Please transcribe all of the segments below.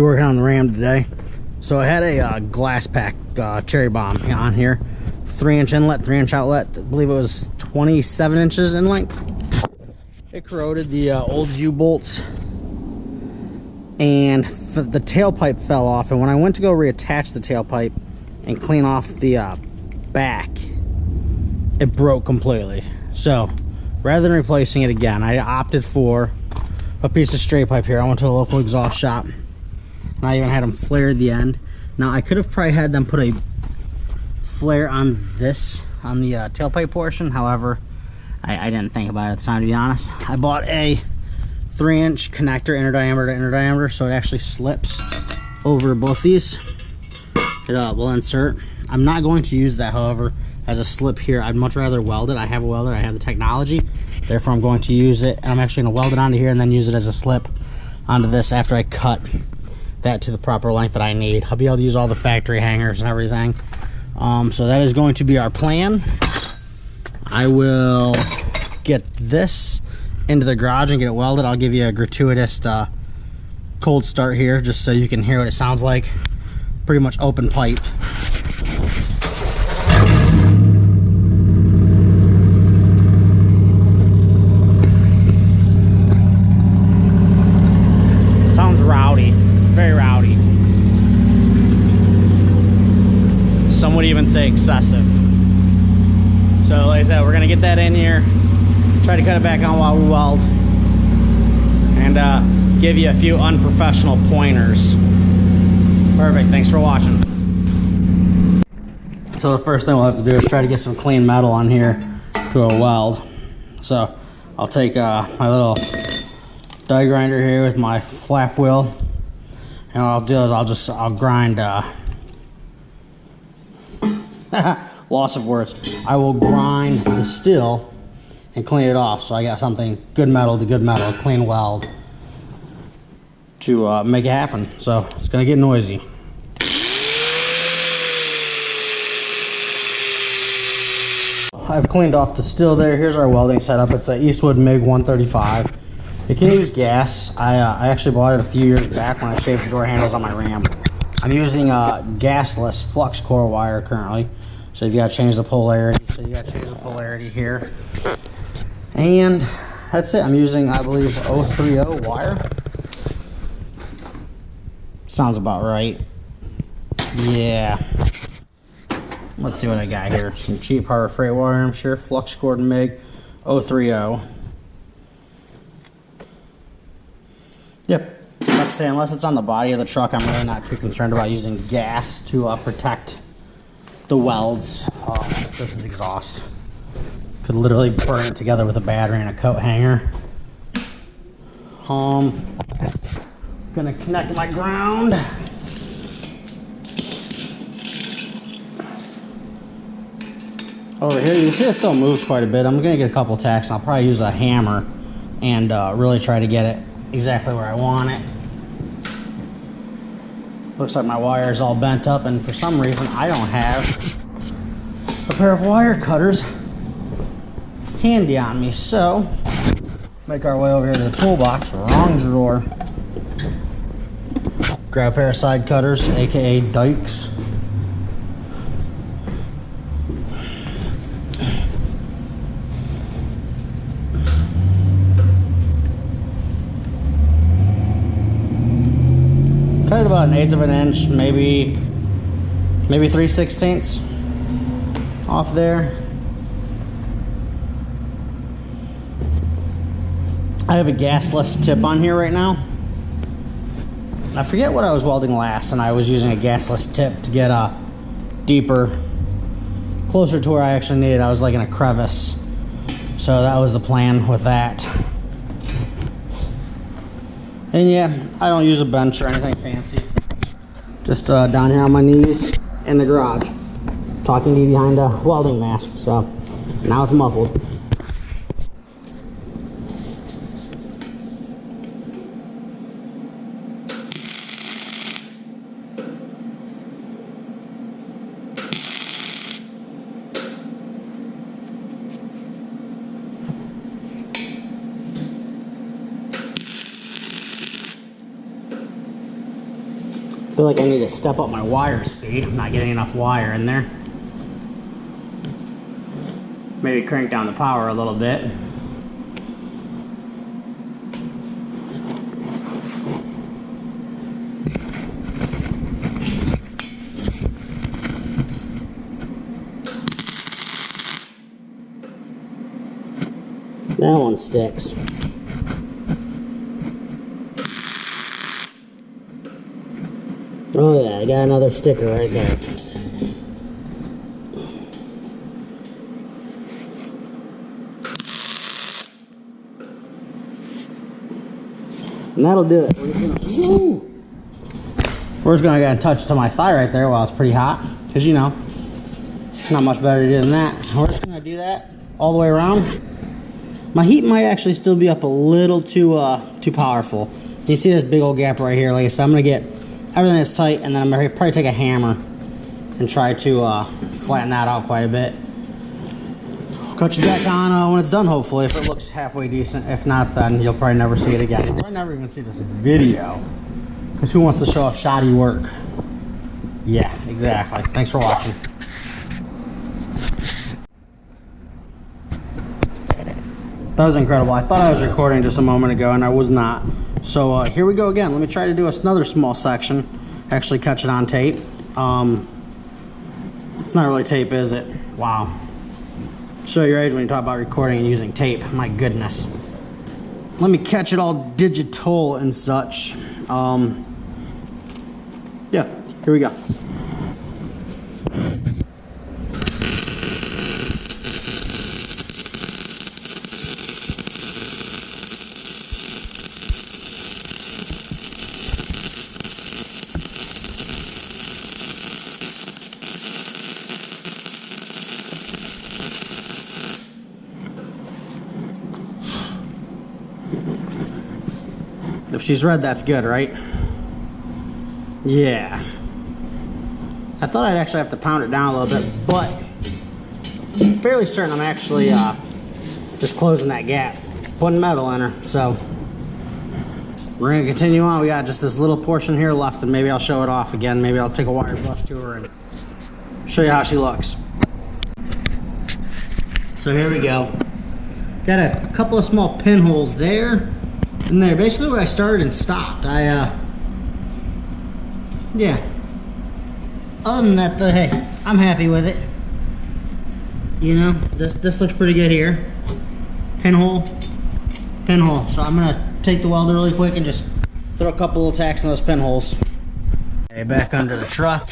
be working on the Ram today. So I had a glass pack cherry bomb on here, 3-inch inlet, 3-inch outlet. I believe it was 27 inches in length. It corroded the old U-bolts, and the tailpipe fell off. And when I went to go reattach the tailpipe and clean off the back, it broke completely. So rather than replacing it again, I opted for a piece of straight pipe here. I went to a local exhaust shop, and I even had them flare the end. Now I could have probably had them put a flare on this, on the tailpipe portion. However, I didn't think about it at the time, to be honest. I bought a 3-inch connector, inner diameter to inner diameter, so it actually slips over both these. It will insert. I'm not going to use that, however, as a slip here. I'd much rather weld it. I have a welder, I have the technology, therefore I'm going to use it. I'm actually going to weld it onto here and then use it as a slip onto this after I cut that to the proper length that I need. I'll be able to use all the factory hangers and everything. So that is going to be our plan. I will get this into the garage and get it welded. I'll give you a gratuitous cold start here just so you can hear what it sounds like. Pretty much open pipe. Sounds rowdy, very rowdy. Some would even say excessive. So like I said, we're gonna get that in here, try to cut it back on while we weld, and give you a few unprofessional pointers. Perfect, thanks for watching. So the first thing we'll have to do is try to get some clean metal on here to a weld. So I'll take my little die grinder here with my flap wheel, and what I'll do is I'll grind loss of words. I will grind the steel and clean it off, so I got something good metal to good metal, clean weld to make it happen. So it's gonna get noisy. I've cleaned off the steel there. Here's our welding setup. It's a Eastwood MiG 135. It can use gas. I actually bought it a few years back when I shaved the door handles on my Ram. I'm using a gasless flux core wire currently. So you've got to change the polarity. So you got to change the polarity here. And that's it. I'm using, I believe, 030 wire. Sounds about right. Yeah. Let's see what I got here. Some cheap Harbor Freight wire, I'm sure. Flux cord MiG 030. Yep. Like I say, unless it's on the body of the truck, I'm really not too concerned about using gas to protect the welds. This is exhaust. Could literally burn it together with a battery and a coat hanger. Gonna connect my ground. Over here, you see it still moves quite a bit. I'm gonna get a couple tacks, and I'll probably use a hammer and really try to get it exactly where I want it. Looks like my wire is all bent up, and for some reason I don't have a pair of wire cutters handy on me. So make our way over here to the toolbox. Wrong drawer. Grab a pair of side cutters, aka dikes. Cut it about 1/8 of an inch, maybe 3/16 off there. I have a gasless tip on here right now. I forget what I was welding last, and I was using a gasless tip to get deeper, closer to where I actually needed. I was like in a crevice, so that was the plan with that. And yeah, I don't use a bench or anything fancy. Just down here on my knees in the garage, talking to you behind a welding mask. So now it's muffled. feel like I need to step up my wire speed. I'm not getting enough wire in there. Maybe crank down the power a little bit. That one sticks. Oh yeah, I got another sticker right there. And that'll do it. We're just gonna get a touch to my thigh right there while it's pretty hot. Because you know, it's not much better to do than that. We're just gonna do that all the way around. My heat might actually still be up a little too powerful. You see this big old gap right here. Like I said, I'm gonna get everything that's tight, and then I'm gonna probably take a hammer and try to flatten that out quite a bit. I'll cut you back on when it's done, hopefully, if it looks halfway decent. If not, then you'll probably never see it again. You'll probably never even see this video, because who wants to show off shoddy work? Yeah, exactly. Thanks for watching. That was incredible. I thought I was recording just a moment ago, and I was not. So here we go again. Let me try to do another small section. Actually catch it on tape. It's not really tape, is it? Wow. Show your age when you talk about recording and using tape. My goodness. Let me catch it all digital and such. Yeah, here we go. If she's red, that's good, right? Yeah. I thought I'd actually have to pound it down a little bit, but I'm fairly certain I'm actually just closing that gap, putting metal in her. So we're gonna continue on. We got just this little portion here left, and maybe I'll show it off again. Maybe I'll take a wire brush to her and show you how she looks. So here we go. Got a couple of small pinholes there. And there, basically where I started and stopped. Yeah. Other than that, though, hey, I'm happy with it. You know, this looks pretty good here. Pinhole, pinhole. So I'm gonna take the welder really quick and just throw a couple little tacks in those pinholes. Okay, back under the truck.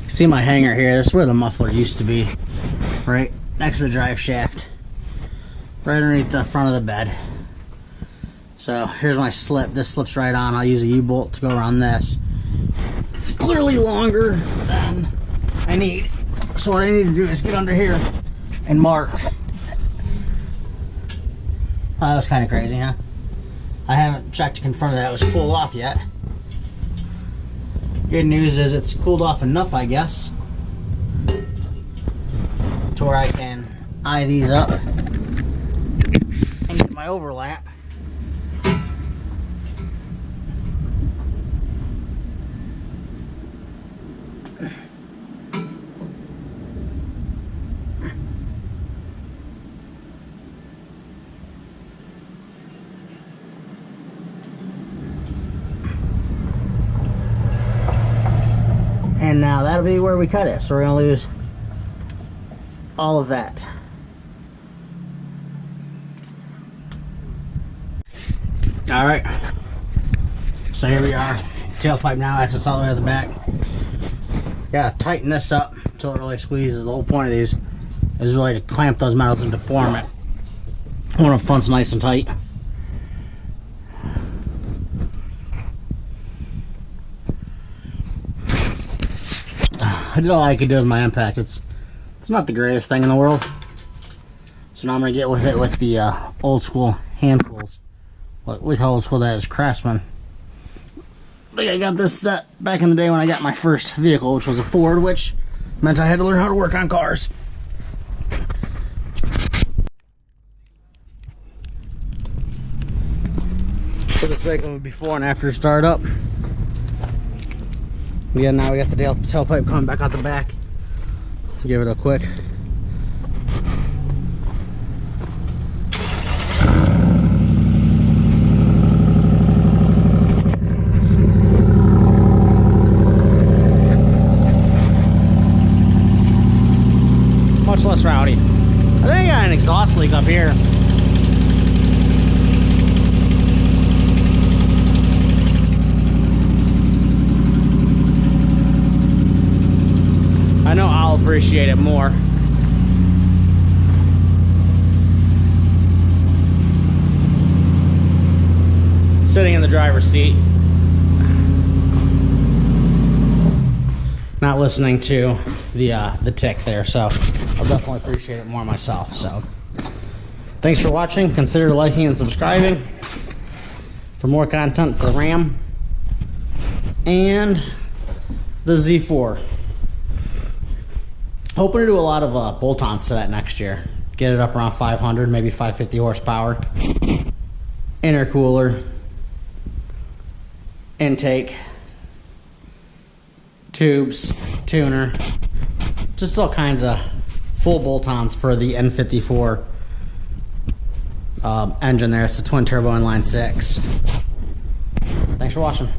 See my hanger here. This is where the muffler used to be, right next to the drive shaft, right underneath the front of the bed. So here's my slip. This slips right on. I'll use a U-bolt to go around this. It's clearly longer than I need. So what I need to do is get under here and mark. Oh, that was kind of crazy, huh? I haven't checked to confirm that it was cooled off yet. Good news is it's cooled off enough, I guess, to where I can eye these up and get my overlap. And now that'll be where we cut it. So we're gonna lose all of that. All right. So here we are. Tailpipe now, access all the way to the back. Gotta tighten this up until it really squeezes. The whole point of these is really to clamp those metals and deform it. I want the fronts nice and tight. I did all I could do with my impact. It's not the greatest thing in the world. So now I'm gonna get with it with the old school hand tools. Look how old school that is, Craftsman. I think I got this set back in the day when I got my first vehicle, which was a Ford, which meant I had to learn how to work on cars. For the sake of a before and after startup. Yeah, now we got the tailpipe coming back out the back. Give it a quick. Much less rowdy. I think I got an exhaust leak up here. I know I'll appreciate it more. Sitting in the driver's seat, not listening to the tick there, so I'll definitely appreciate it more myself. So thanks for watching. Consider liking and subscribing for more content for the Ram and the Z4. Hoping to do a lot of bolt-ons to that next year. Get it up around 500, maybe 550 horsepower. Intercooler, intake, tubes, tuner, just all kinds of full bolt-ons for the N54 engine there. It's the twin turbo inline 6. Thanks for watching.